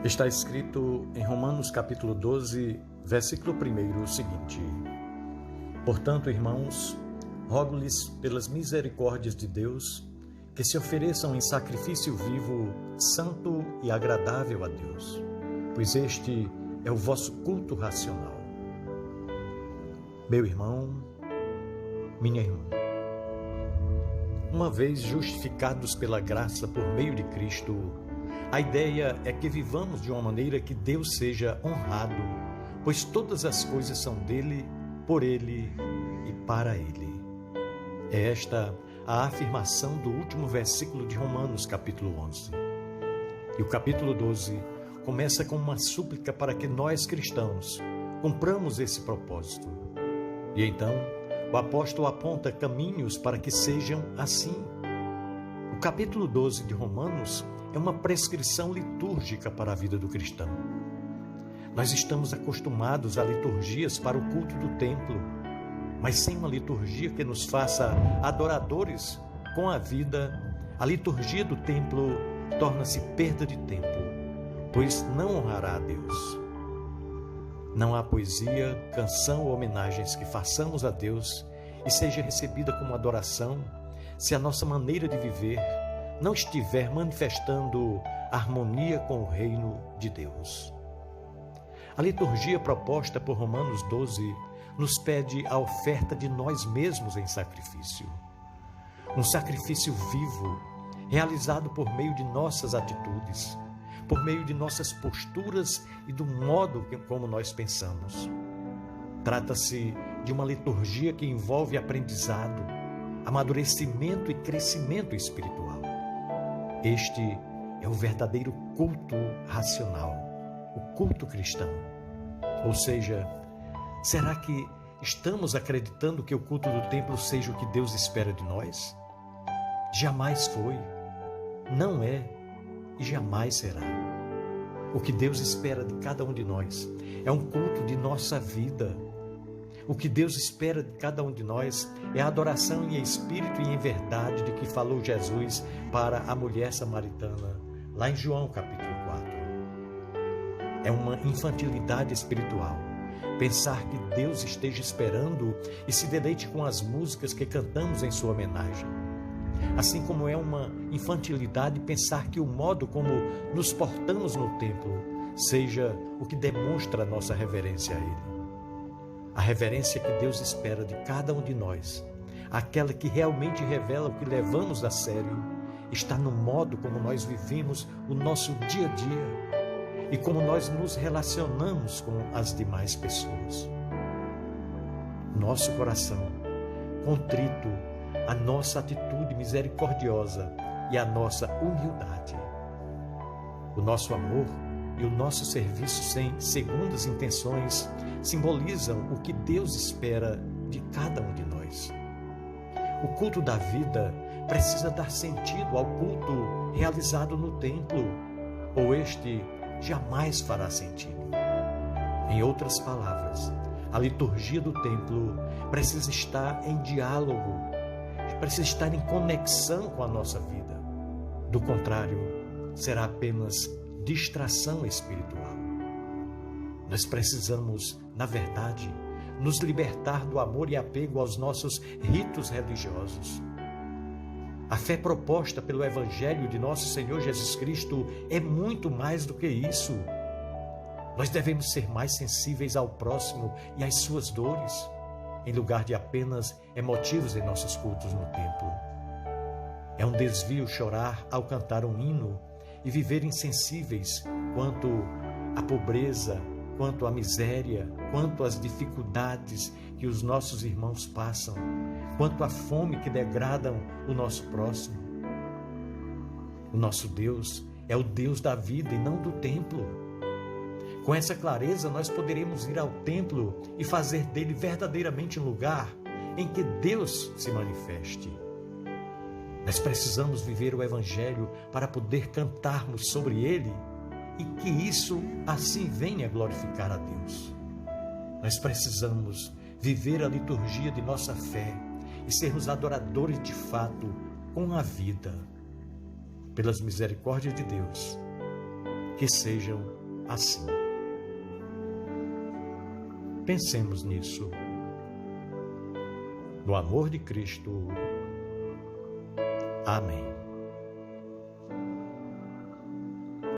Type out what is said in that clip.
Está escrito em Romanos capítulo 12, versículo 1 o seguinte: Portanto, irmãos, rogo-lhes pelas misericórdias de Deus que se ofereçam em sacrifício vivo, santo e agradável a Deus, pois este é o vosso culto racional. Meu irmão, minha irmã, uma vez justificados pela graça por meio de Cristo, a ideia é que vivamos de uma maneira que Deus seja honrado, pois todas as coisas são dele, por ele e para ele. É esta a afirmação do último versículo de Romanos, capítulo 11. E o capítulo 12 começa com uma súplica para que nós, cristãos, cumpramos esse propósito. E então, o apóstolo aponta caminhos para que sejam assim. O capítulo 12 de Romanos é uma prescrição litúrgica para a vida do cristão. Nós estamos acostumados a liturgias para o culto do templo, mas sem uma liturgia que nos faça adoradores com a vida, a liturgia do templo torna-se perda de tempo, pois não honrará a Deus. Não há poesia, canção ou homenagens que façamos a Deus e seja recebida como adoração se a nossa maneira de viver não estiver manifestando harmonia com o reino de Deus. A liturgia proposta por Romanos 12 nos pede a oferta de nós mesmos em sacrifício. Um sacrifício vivo, realizado por meio de nossas atitudes, por meio de nossas posturas e do modo como nós pensamos. Trata-se de uma liturgia que envolve aprendizado, amadurecimento e crescimento espiritual. Este é o verdadeiro culto racional, o culto cristão. Ou seja, será que estamos acreditando que o culto do templo seja o que Deus espera de nós? Jamais foi, não é e jamais será. O que Deus espera de cada um de nós é um culto de nossa vida. O que Deus espera de cada um de nós é a adoração em espírito e em verdade de que falou Jesus para a mulher samaritana, lá em João capítulo 4. É uma infantilidade espiritual pensar que Deus esteja esperando e se deleite com as músicas que cantamos em sua homenagem. Assim como é uma infantilidade pensar que o modo como nos portamos no templo seja o que demonstra a nossa reverência a Ele. A reverência que Deus espera de cada um de nós, aquela que realmente revela o que levamos a sério, está no modo como nós vivemos o nosso dia a dia e como nós nos relacionamos com as demais pessoas. Nosso coração contrito, a nossa atitude misericordiosa e a nossa humildade. O nosso amor e o nosso serviço sem segundas intenções simbolizam o que Deus espera de cada um de nós. O culto da vida precisa dar sentido ao culto realizado no templo, ou este jamais fará sentido. Em outras palavras, a liturgia do templo precisa estar em diálogo, precisa estar em conexão com a nossa vida. Do contrário, será apenas distração espiritual. Nós precisamos, na verdade, nos libertar do amor e apego aos nossos ritos religiosos. A fé proposta pelo Evangelho de nosso Senhor Jesus Cristo é muito mais do que isso. Nós devemos ser mais sensíveis ao próximo e às suas dores, em lugar de apenas emotivos em nossos cultos no templo. É um desvio chorar ao cantar um hino e viver insensíveis quanto à pobreza, quanto à miséria, quanto às dificuldades que os nossos irmãos passam, quanto à fome que degradam o nosso próximo. O nosso Deus é o Deus da vida e não do templo. Com essa clareza, nós poderemos ir ao templo e fazer dele verdadeiramente um lugar em que Deus se manifeste. Nós precisamos viver o Evangelho para poder cantarmos sobre ele e que isso assim venha glorificar a Deus. Nós precisamos viver a liturgia de nossa fé e sermos adoradores de fato com a vida. Pelas misericórdias de Deus, que sejam assim. Pensemos nisso. No amor de Cristo. Amém.